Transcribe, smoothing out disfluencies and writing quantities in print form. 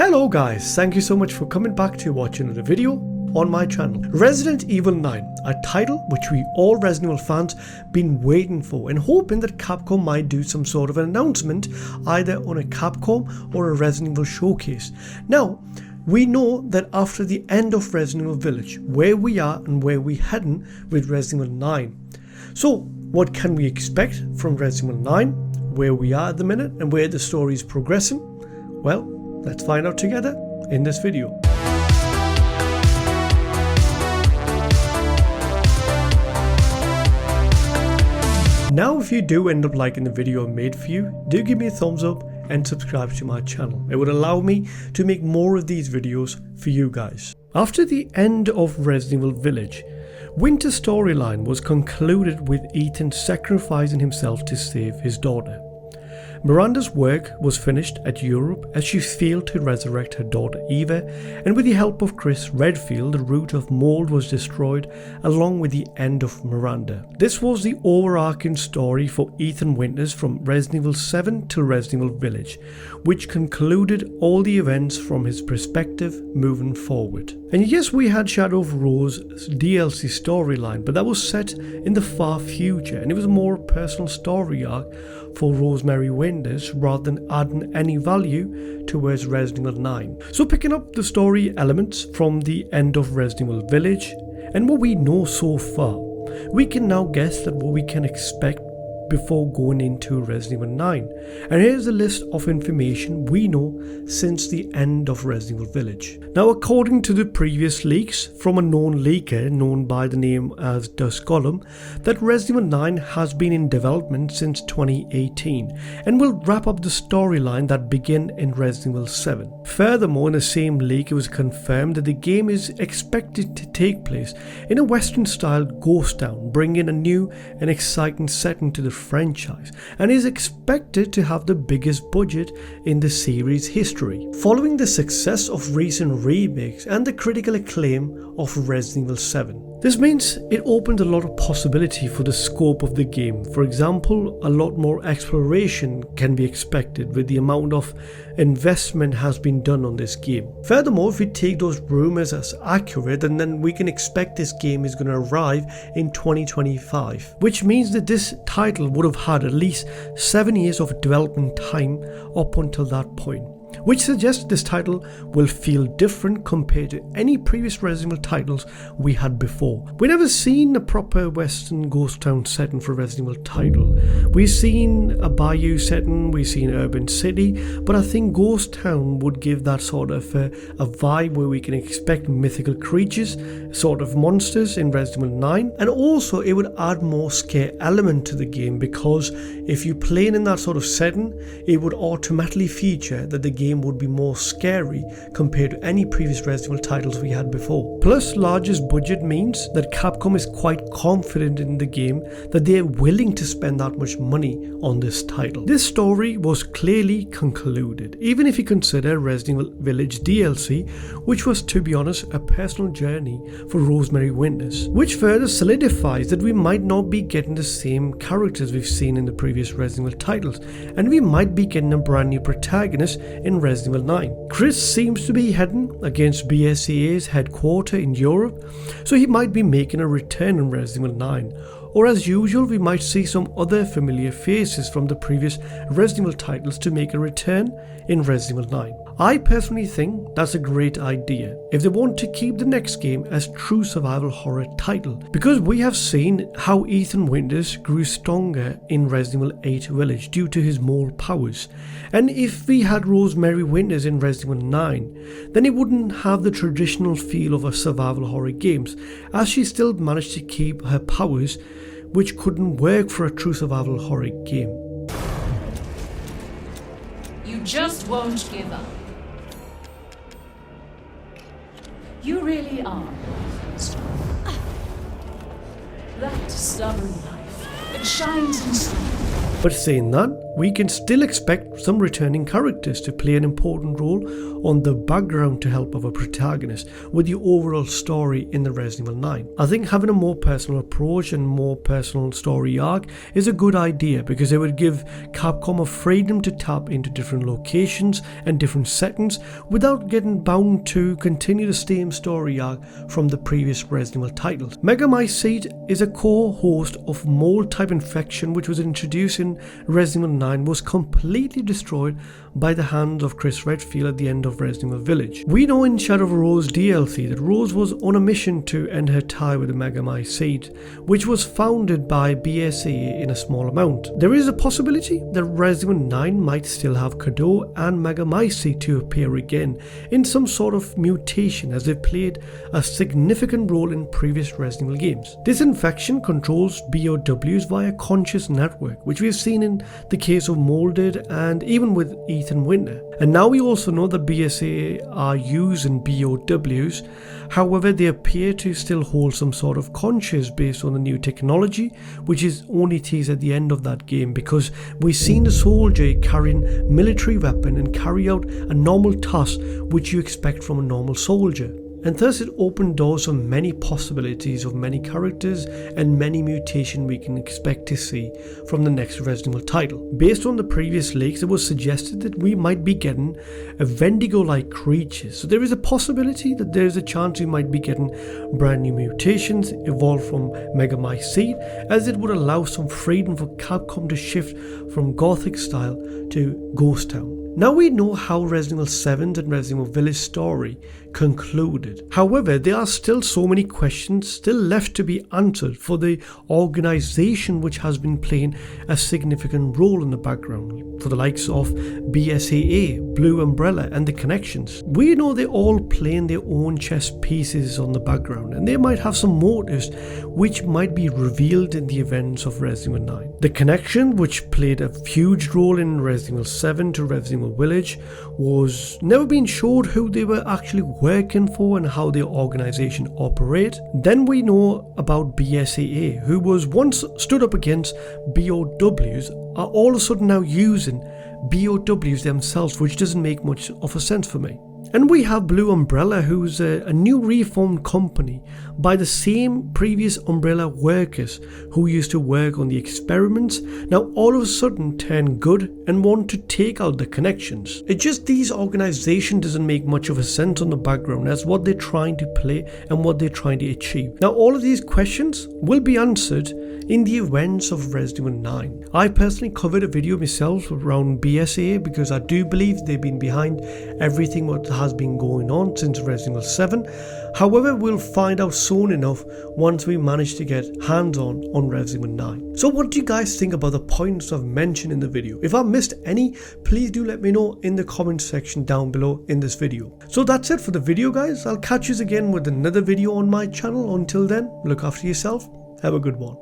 Hello guys, thank you so much for coming back to watch another video on my channel. Resident Evil 9, a title which we all Resident Evil fans been waiting for and hoping that Capcom might do some sort of an announcement either on a Capcom or a Resident Evil showcase. Now, we know that after the end of Resident Evil Village, where we are and where we're heading with Resident Evil 9. So, what can we expect from Resident Evil 9, where we are at the minute and where the story is progressing? Well, let's find out together in this video. Now if you do end up liking the video I made for you, do give me a thumbs up and subscribe to my channel. It would allow me to make more of these videos for you guys. After the end of Resident Evil Village, Winter's storyline was concluded with Ethan sacrificing himself to save his daughter. Miranda's work was finished at Europe as she failed to resurrect her daughter Eva, and with the help of Chris Redfield, the root of mold was destroyed along with the end of Miranda. This was the overarching story for Ethan Winters from Resident Evil 7 to Resident Evil Village, which concluded all the events from his perspective moving forward. And yes, we had Shadow of Rose DLC storyline, but that was set in the far future and it was a more personal story arc for Rosemary Winters rather than adding any value towards Resident Evil 9. So picking up the story elements from the end of Resident Evil Village and what we know so far, we can now guess that what we can expect before going into Resident Evil 9. And here's a list of information we know since the end of Resident Evil Village. Now, according to the previous leaks from a known leaker known by the name as Dusk Golem, that Resident Evil 9 has been in development since 2018 and will wrap up the storyline that began in Resident Evil 7. Furthermore, in the same leak, it was confirmed that the game is expected to take place in a Western-style ghost town, bringing a new and exciting setting to the franchise, and is expected to have the biggest budget in the series history. Following the success of recent remakes and the critical acclaim of Resident Evil 7. This means it opens a lot of possibility for the scope of the game. For example, a lot more exploration can be expected with the amount of investment has been done on this game. Furthermore, if we take those rumors as accurate, and then we can expect this game is going to arrive in 2025, which means that this title would have had at least 7 years of development time up until that point, which suggests this title will feel different compared to any previous Resident Evil titles we had before. We've never seen a proper Western ghost town setting for a Resident Evil title. We've seen a bayou setting, we've seen urban city, but I think ghost town would give that sort of a vibe where we can expect mythical creatures, sort of monsters in Resident Evil 9, and also it would add more scare element to the game, because if you play in that sort of setting, it would automatically feature that the game would be more scary compared to any previous Resident Evil titles we had before. Plus, largest budget means that Capcom is quite confident in the game that they are willing to spend that much money on this title. This story was clearly concluded, even if you consider Resident Evil Village DLC, which was, to be honest, a personal journey for Rosemary Winters, which further solidifies that we might not be getting the same characters we've seen in the previous Resident Evil titles, and we might be getting a brand new protagonist in Resident Evil 9. Chris seems to be heading against BSEA's headquarters in Europe, so he might be making a return in Resident Evil 9. Or as usual, we might see some other familiar faces from the previous Resident Evil titles to make a return in Resident Evil 9. I personally think that's a great idea if they want to keep the next game as true survival horror title, because we have seen how Ethan Winters grew stronger in Resident Evil 8 Village due to his mold powers, and if we had Rosemary Winters in Resident Evil 9, then it wouldn't have the traditional feel of a survival horror games, as she still managed to keep her powers, which couldn't work for a true survival horror game. You just won't give up. You really are strong. That stubborn life, it shines inside. But saying that, we can still expect some returning characters to play an important role on the background to help our protagonist with the overall story in the Resident Evil 9. I think having a more personal approach and more personal story arc is a good idea because it would give Capcom a freedom to tap into different locations and different settings without getting bound to continue the same story arc from the previous Resident Evil titles. Megamycete is a core host of mold type infection which was introduced in Resident Evil 9, was completely destroyed by the hands of Chris Redfield at the end of Resident Evil Village. We know in Shadow of Rose DLC that Rose was on a mission to end her tie with the Megamycete, which was founded by BSAA in a small amount. There is a possibility that Resident Evil 9 might still have Kado and Megamycete to appear again in some sort of mutation, as they played a significant role in previous Resident Evil games. This infection controls BOWs via conscious network, which we have seen in the case of Molded and even with Ethan Winter. And now we also know that BSAA are using BOWs, however they appear to still hold some sort of conscious based on the new technology, which is only teased at the end of that game, because we've seen the soldier carrying military weapon and carry out a normal task which you expect from a normal soldier. And thus it opened doors of many possibilities of many characters and many mutations we can expect to see from the next Resident Evil title. Based on the previous leaks, it was suggested that we might be getting a Wendigo-like creatures. So there is a possibility that there is a chance we might be getting brand new mutations evolved from Megamycete, as it would allow some freedom for Capcom to shift from Gothic style to Ghost Town. Now we know how Resident Evil 7 and Resident Evil Village story concluded. However, there are still so many questions still left to be answered for the organization which has been playing a significant role in the background, for the likes of BSAA, Blue Umbrella and the Connections. We know they're all playing their own chess pieces on the background, and they might have some motives which might be revealed in the events of Resident Evil 9. The Connection, which played a huge role in Resident Evil 7 to Resident Evil Village, was never been showed who they were actually working for and how their organization operate. Then we know about BSAA, who was once stood up against BOWs, are all of a sudden now using BOWs themselves, which doesn't make much of a sense for me. And we have Blue Umbrella, who's a new reformed company by the same previous Umbrella workers who used to work on the experiments, now all of a sudden turn good and want to take out the Connections. It's just these organizations doesn't make much of a sense on the background as what they're trying to play and what they're trying to achieve. Now all of these questions will be answered in the events of Resident Evil 9. I personally covered a video myself around BSAA because I do believe they've been behind everything what has been going on since Resident Evil 7. However, we'll find out soon enough once we manage to get hands-on on Resident Evil 9. So what do you guys think about the points I've mentioned in the video? If I missed any, please do let me know in the comment section down below in this video. So that's it for the video, guys. I'll catch you again with another video on my channel. Until then, look after yourself. Have a good one.